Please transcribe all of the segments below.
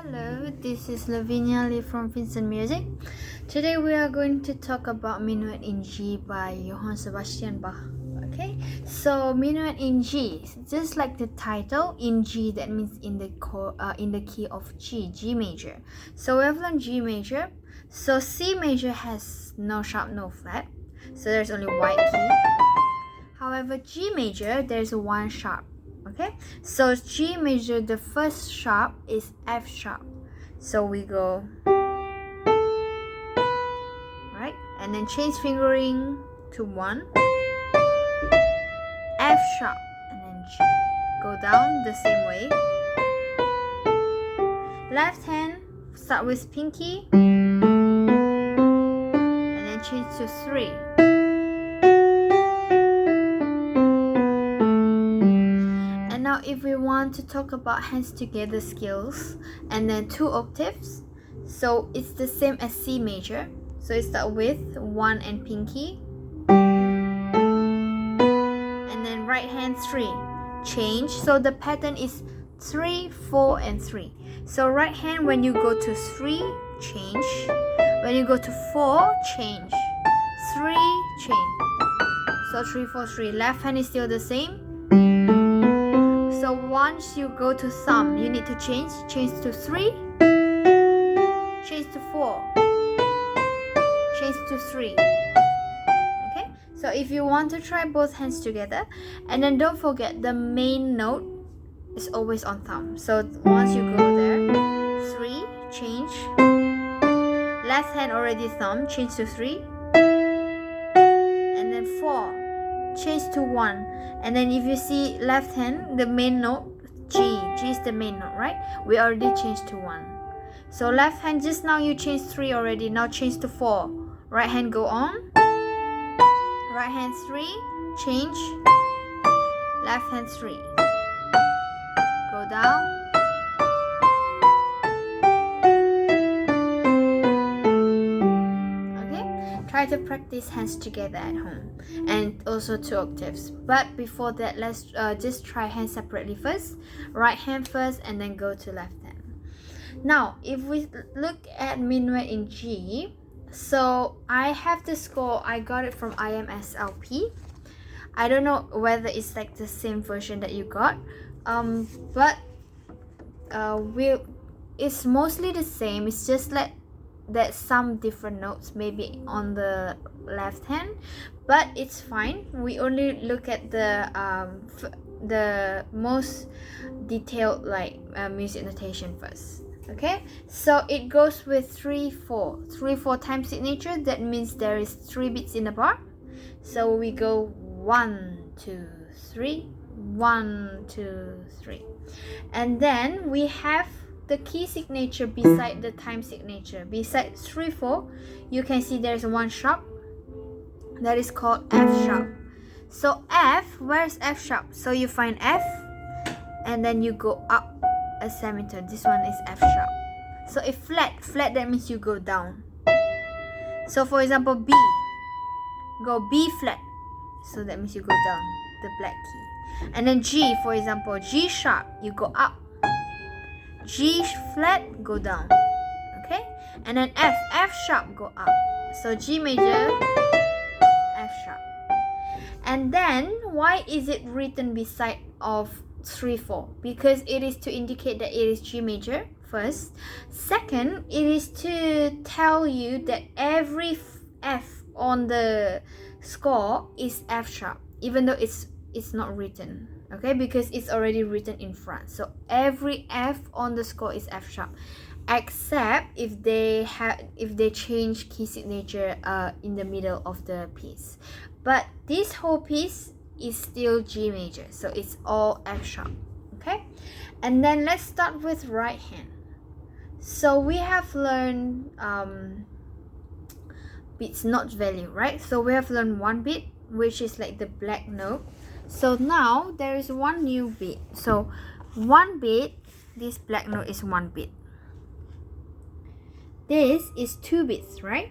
Hello, this is Lavinia Lee from Vincent Music. Today we are going to talk about Minuet in G by Johann Sebastian Bach. Okay, so Minuet in G, just like the title, in G, that means in the key of G major. So we have learned G major. So C major has no sharp, no flat. So there's only white key. However, G major, there's one sharp. Okay, so G major, the first sharp is F sharp. So we go right, and then change fingering to 1, F sharp, and then G. Go down the same way. Left hand, start with pinky, and then change to 3. Now if we want to talk about hands together scales and then 2 octaves, so it's the same as C major. So it starts with 1 and pinky, and then right hand 3, change. So the pattern is 3, 4 and 3. So right hand, when you go to 3, change. When you go to 4, change. 3, change. So 3, 4, 3. Left hand is still the same. So once you go to thumb, you need to change to 3, change to 4, change to 3. Okay, so if you want to try both hands together, and then don't forget the main note is always on thumb. So once you go there, 3, change, left hand already thumb, change to 3, and then 4, change to 1. And then if you see left hand, the main note G is the main note, right? We already changed to 1. So left hand, just now you changed 3 already, now change to 4. Right hand go on, right hand 3, change, left hand 3, go down, try to practice hands together at home, and also 2 octaves. But before that, let's just try hands separately first. Right hand first, and then go to left hand. Now if we look at Minuet in G, so I have the score, I got it from IMSLP. I don't know whether it's like the same version that you got, but it's mostly the same. It's just like that some different notes maybe on the left hand, but it's fine. We only look at the most detailed music notation first. Okay, so it goes with 3 4 time signature. That means there is 3 beats in the bar. So we go 1 2 3, 1 2 3, and then we have the key signature beside the time signature. Beside 3 4, you can see there's one sharp that is called F sharp. So F, where's F sharp? So you find F, and then you go up a semiter. This one is F sharp. So if flat, that means you go down. So for example, B, go B flat, so that means you go down the black key. And then G, for example, G sharp, you go up. G flat, go down. Okay, and then F sharp, go up. So G major, F sharp. And then why is it written beside of 3 4? Because it is to indicate that it is G major first. Second, it is to tell you that every F on the score is F sharp, even though it's not written. Okay, because it's already written in front. So every F on the score is F sharp, except if they change key signature in the middle of the piece. But this whole piece is still G major, so it's all F sharp. Okay, and then let's start with right hand. So we have learned beats not value, right? So we have learned 1 beat, which is like the black note. So now there is one new beat. So 1 beat, this black note is 1 beat. This is 2 beats, right?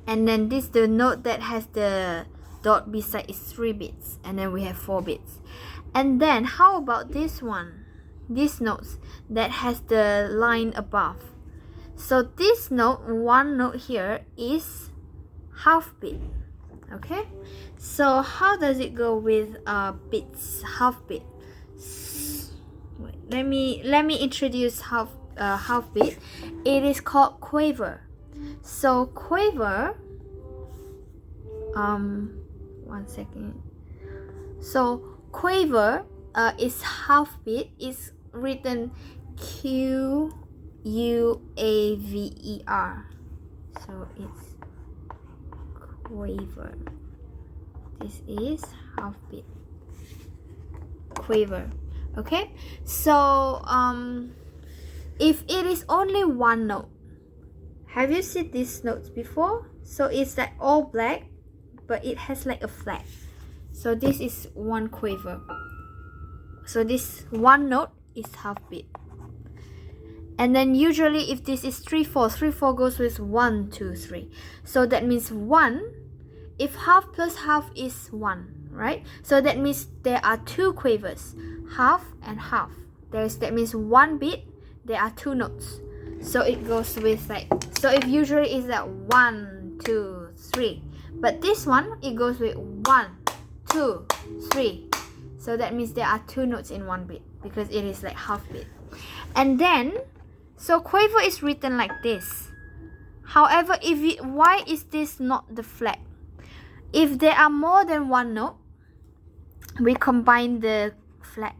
And then this, the note that has the dot beside, is 3 beats. And then we have 4 beats. And then how about this one? these notes that has the line above. So this note, one note here, is half beat. Okay, so how does it go with beats, half beat? Wait, let me introduce half beat. It is called quaver. So quaver, one second. So quaver is half beat. Is written Quaver. So it's quaver. This is half beat. Quaver. Okay, so if it is only one note, have you seen these notes before? So it's like all black, but it has like a flag. So this is one quaver. So this one note is half beat. And then usually if this is 3/4, 3/4 goes with 1, 2, 3. So that means 1, if half plus half is 1, right? So that means there are two quavers, half and half. That means one beat, there are two notes. So it goes with like, so if usually is that 1, 2, 3. But this one, it goes with 1, 2, 3. So that means there are two notes in one beat because it is like half beat. And then, so quaver is written like this. However, why is this not the flat? If there are more than one note, we combine the flat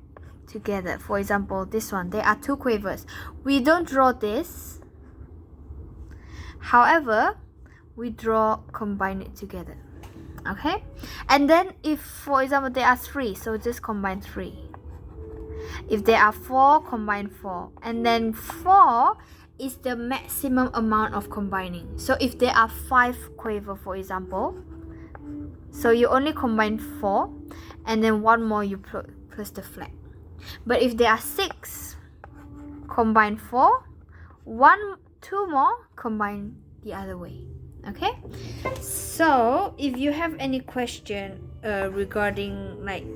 together. For example, this one, there are two quavers. We don't draw this. However, we combine it together. Okay? And then if, for example, there are 3, so just combine 3. If there are 4, combine 4. And then 4 is the maximum amount of combining. So if there are 5 quaver, for example, so you only combine 4, and then one more you plus the flat. But if there are 6, combine 4, 2 more, combine the other way. Okay, so if you have any question regarding like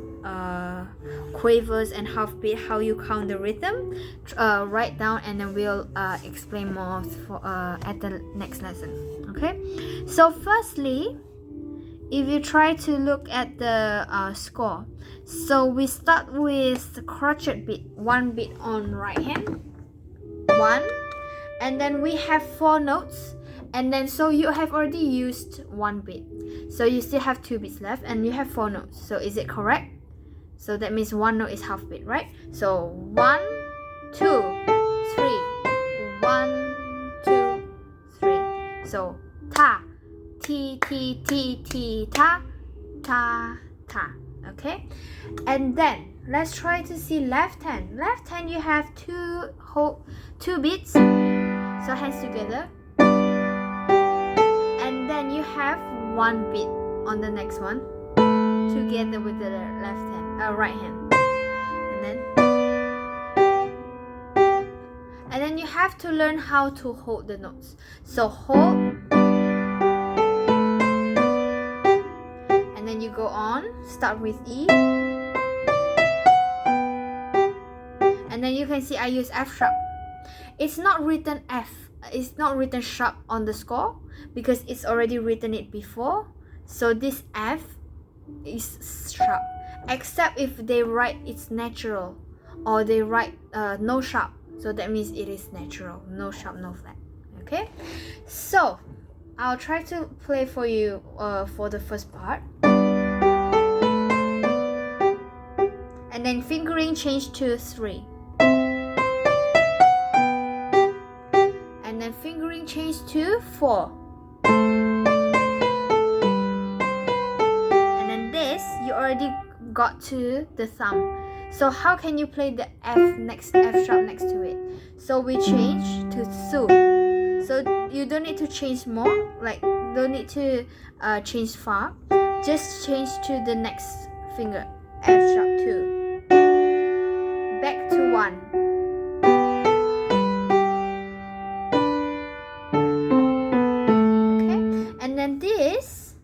quavers and half beat, how you count the rhythm, write down, and then we'll explain more at the next lesson. Okay, so firstly, if you try to look at the score, so we start with the crotchet beat, 1 beat on right hand, 1, and then we have 4 notes. And then so you have already used 1 beat, so you still have 2 beats left, and you have 4 notes. So is it correct? So that means 1 note is half beat, right? So 1, 2, 3, 1, 2, 3. So ta, ti, ti, ti, ti, ta, ta, ta. Okay, and then let's try to see left hand. Left hand, you have 2 beats, so hands together. And then you have 1 beat on the next one together with the right hand, and then you have to learn how to hold the notes. So hold, and then you go on, start with E, and then you can see I use F sharp. It's not written F, it's not written sharp on the score because it's already written it before. So this F is sharp, except if they write it's natural, or they write no sharp. So that means it is natural, no sharp, no flat. Okay, so I'll try to play for you for the first part, and then fingering change to 3. And then fingering change to 4. And then this, you already got to the thumb. So how can you play the F sharp next to it? So we change to su. So you don't need to change more, like don't need to change far. Just change to the next finger, F sharp 2. Back to 1. And then this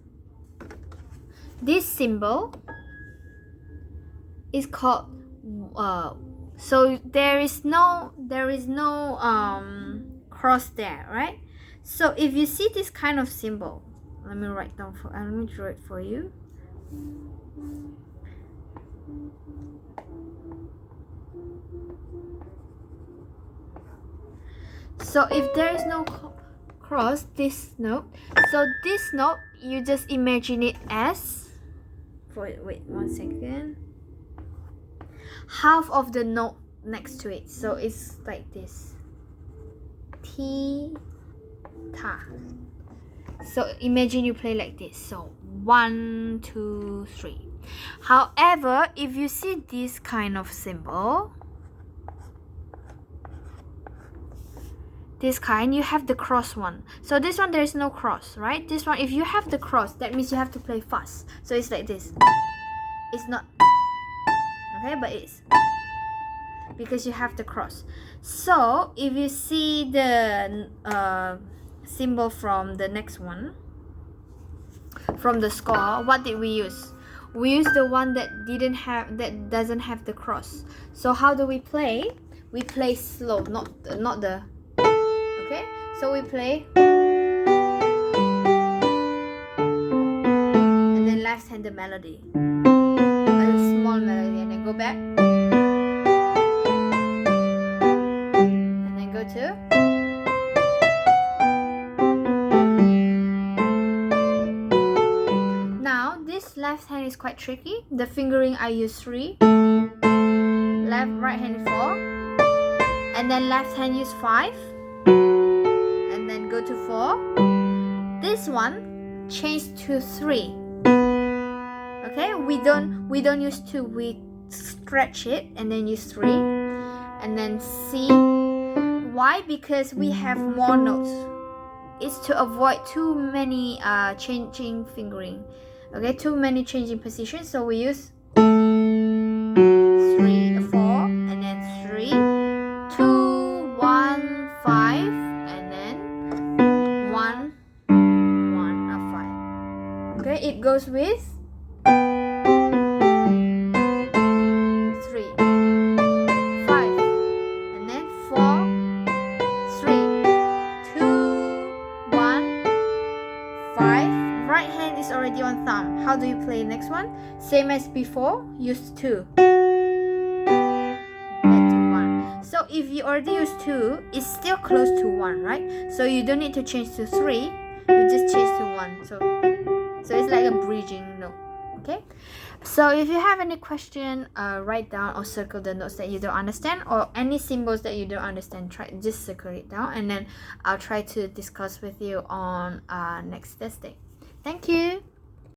symbol is called So there is no cross there, right? So if you see this kind of symbol, let me draw it for you. So if there is no cross, this note, you just imagine it as, wait 1 second, half of the note next to it. So it's like this, T, ta. So imagine you play like this. So 1, 2, 3. However, if you see this kind of symbol, this kind, you have the cross one. So this one, there is no cross, right? This one, if you have the cross, that means you have to play fast. So it's like this. It's not, okay, but it's because you have the cross. So if you see the symbol from the next one, from the score, what did we use? We used the one that doesn't have the cross. So how do we play? We play slow, not the. Okay, so we play, and then left hand the melody, a small melody, and then go back, and then go to, now this left hand is quite tricky. The fingering, I use 3, left, right hand 4, and then left hand use 5, and then go to 4. This one change to 3. Okay, we don't use 2, we stretch it and then use 3, and then C. Why? Because we have more notes. It's to avoid too many changing fingering, okay, too many changing positions. So we use 3, 4, and then 3, 2, 1, 5, and then 1, 1, 5. Okay, it goes with 3, 5, and then 4, 3, 2, 1, 5. Right hand is already on thumb. How do you play next one? Same as before, use 2. Back to 1. So if you already use 2, it's still close to 1, right? So you don't need to change to 3, you just change to 1. So it's like a bridging note. Okay, so if you have any question, write down or circle the notes that you don't understand, or any symbols that you don't understand, just circle it down, and then I'll try to discuss with you on next Thursday. Thank you.